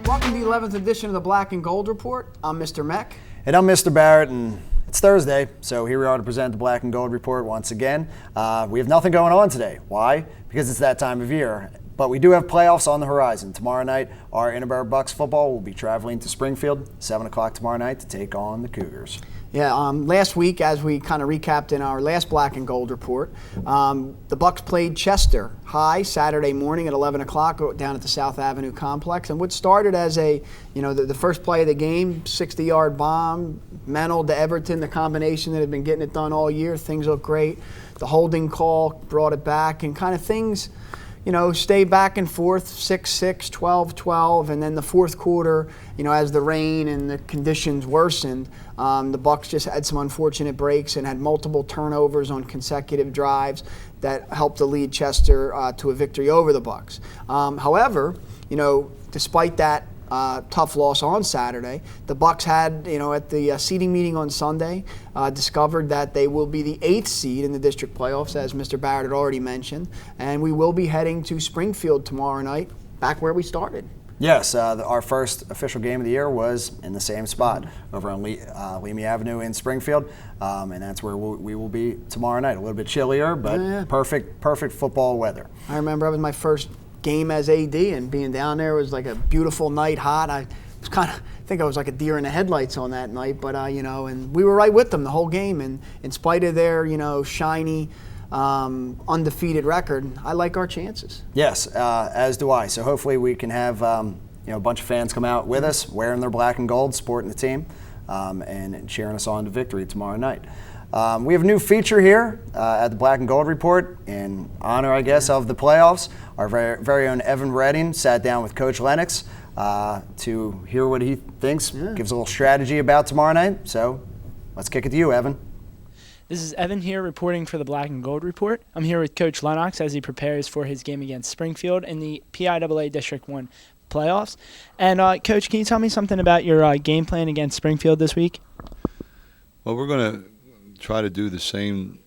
Welcome to the 11th edition of the Black and Gold Report. I'm Mr. Meck. And I'm Mr. Barrett, and it's Thursday, so here we are to present the Black and Gold Report once again. We have nothing going on today. Why? Because it's that time of year. But we do have playoffs on the horizon. Tomorrow night, our Interboro Bucks football will be traveling to Springfield, 7 o'clock tomorrow night, to take on the Cougars. Yeah, last week, as we kind of recapped in our last Black and Gold Report, the Bucks played Chester High Saturday morning at 11 o'clock down at the South Avenue complex. And what started as the first play of the game, 60-yard bomb, Mennel to Everton, the combination that had been getting it done all year. Things looked great. The holding call brought it back, and kind of things stay back and forth, 6-6, 12-12, and then the fourth quarter, as the rain and the conditions worsened, the Bucks just had some unfortunate breaks and had multiple turnovers on consecutive drives that helped to lead Chester to a victory over the Bucks. However, despite that tough loss on Saturday, the Bucks had, at the seeding meeting on Sunday, discovered that they will be the 8th seed in the district playoffs, as Mr. Barrett had already mentioned, and we will be heading to Springfield tomorrow night, back where we started. Yes, our first official game of the year was in the same spot over on Leamy Avenue in Springfield, and that's where we will be tomorrow night. A little bit chillier, but perfect football weather. I remember it was my first game as AD, and being down there was like a beautiful night, hot. I think I was like a deer in the headlights on that night, but and we were right with them the whole game. And in spite of their shiny, undefeated record, I like our chances. Yes, as do I. So hopefully we can have a bunch of fans come out with us, wearing their black and gold, supporting the team, and cheering us on to victory tomorrow night. We have a new feature here at the Black and Gold Report in honor, I guess, of the playoffs. Our very own Evan Redding sat down with Coach Lennox to hear what he thinks, gives a little strategy about tomorrow night. So let's kick it to you, Evan. This is Evan here reporting for the Black and Gold Report. I'm here with Coach Lennox as he prepares for his game against Springfield in the PIAA District 1 playoffs. And Coach, can you tell me something about your game plan against Springfield this week? Well, we're going to try to do the same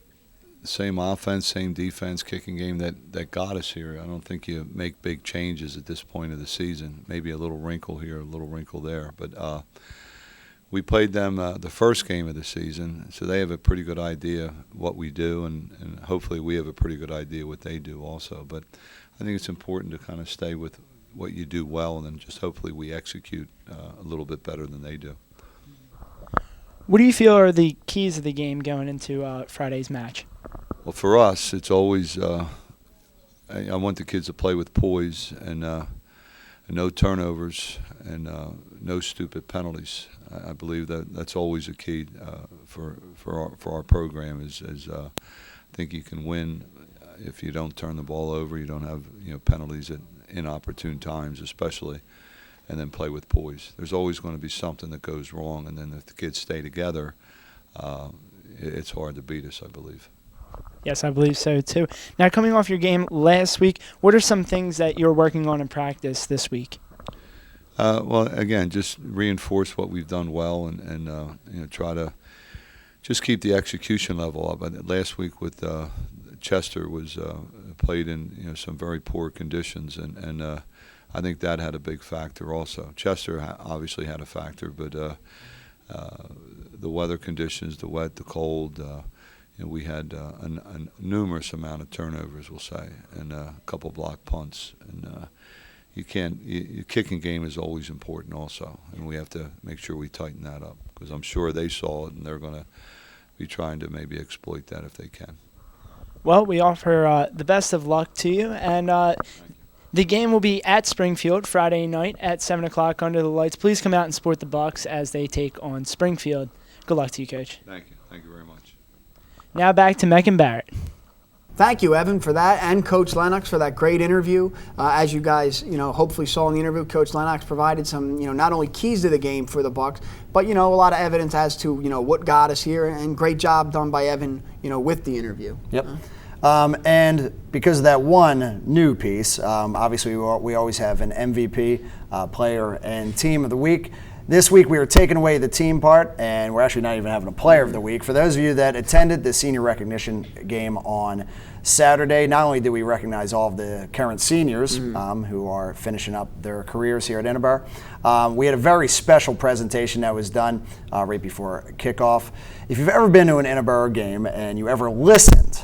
offense, same defense, kicking game that got us here. I don't think you make big changes at this point of the season. Maybe a little wrinkle here, a little wrinkle there. But we played them the first game of the season, so they have a pretty good idea what we do, and hopefully we have a pretty good idea what they do also. But I think it's important to kind of stay with what you do well, and then just hopefully we execute a little bit better than they do. What do you feel are the keys of the game going into Friday's match? Well, for us, it's always I want the kids to play with poise and no turnovers and no stupid penalties. I believe that's always a key for our program. Is I think you can win if you don't turn the ball over, you don't have penalties at inopportune times, especially. And then play with poise. There's always going to be something that goes wrong, and then if the kids stay together, it's hard to beat us, I believe. Yes, I believe so too. Now, coming off your game last week, what are some things that you're working on in practice this week? Well, again, just reinforce what we've done well, and try to just keep the execution level up. Last week with Chester was played in some very poor conditions, and I think that had a big factor also. Chester obviously had a factor, but the weather conditions, the wet, the cold, we had a numerous amount of turnovers, we'll say, and a couple block punts. And your kicking game is always important also, and we have to make sure we tighten that up, because I'm sure they saw it, and they're going to be trying to maybe exploit that if they can. Well, we offer the best of luck to you, and the game will be at Springfield Friday night at 7 o'clock under the lights. Please come out and support the Bucks as they take on Springfield. Good luck to you, Coach. Thank you. Thank you very much. Now back to Meck and Barrett. Thank you, Evan, for that, and Coach Lennox for that great interview. As you guys, hopefully saw in the interview, Coach Lennox provided some, not only keys to the game for the Bucks, but a lot of evidence as to what got us here. And great job done by Evan, with the interview. Yep. And because of that one new piece, obviously we always have an MVP, player and team of the week. This week we are taking away the team part, and we're actually not even having a player of the week. For those of you that attended the senior recognition game on Saturday, not only did we recognize all of the current seniors who are finishing up their careers here at Interboro, we had a very special presentation that was done right before kickoff. If you've ever been to an Interboro game and you ever listened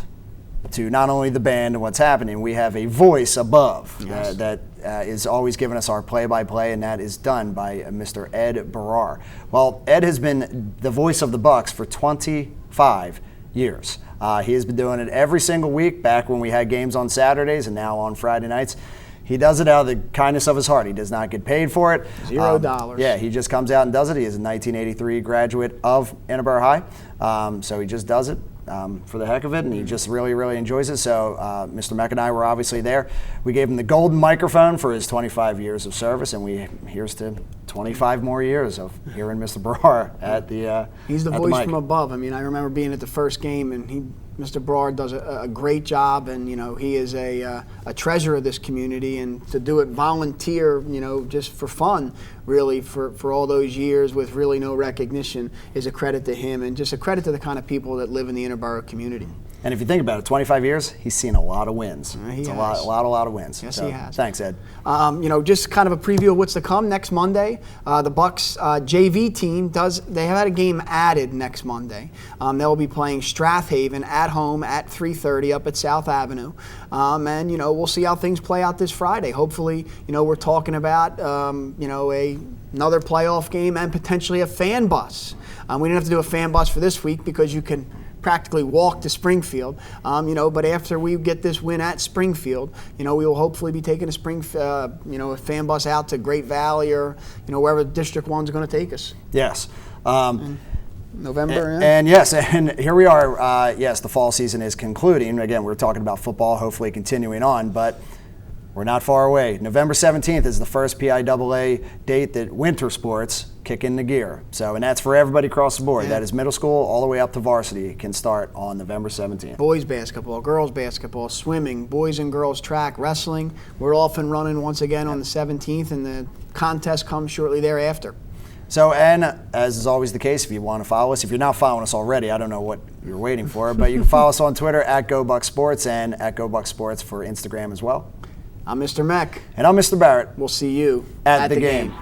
to not only the band and what's happening, we have a voice above that is always giving us our play-by-play, and that is done by Mr. Ed Barrar. Well, Ed has been the voice of the Bucks for 25 years. He has been doing it every single week, back when we had games on Saturdays and now on Friday nights. He does it out of the kindness of his heart. He does not get paid for it. $0. Yeah, he just comes out and does it. He is a 1983 graduate of Interboro High, so he just does it for the heck of it, and he just really, really enjoys it. So Mr. Meck and I were obviously there. We gave him the golden microphone for his 25 years of service, and here's to 25 more years of hearing Mr. Barrar at the He's the at voice mic. from above. I mean, I remember being at the first game, and Mr. Barrar does a great job, and he is a treasure of this community. And to do it volunteer, just for fun, really for all those years with really no recognition, is a credit to him, and just a credit to the kind of people that live in the Interboro community. And if you think about it, 25 years, he's seen a lot of wins. He It's has. a lot of wins. Yes, So, he has. Thanks, Ed. Just kind of a preview of what's to come next Monday. The Bucks JV team they have had a game added next Monday. They'll be playing Strathaven at home at 3:30 up at South Avenue, and we'll see how things play out this Friday. Hopefully, we're talking about another playoff game and potentially a fan bus. We didn't have to do a fan bus for this week because you can practically walk to Springfield, but after we get this win at Springfield, we will hopefully be taking a fan bus out to Great Valley or, wherever District 1's going to take us. Yes. November, And yes, and here we are. Yes, the fall season is concluding. Again, we're talking about football, hopefully continuing on, but we're not far away. November 17th is the first PIAA date that winter sports kick into gear. And that's for everybody across the board. Yeah. That is middle school all the way up to varsity can start on November 17th. Boys basketball, girls basketball, swimming, boys and girls track, wrestling. We're off and running once again on the 17th, and the contest comes shortly thereafter. And as is always the case, if you want to follow us, if you're not following us already, I don't know what you're waiting for, but you can follow us on Twitter at GoBucksSports and at GoBucksSports for Instagram as well. I'm Mr. Meck. And I'm Mr. Barrett. We'll see you at the game.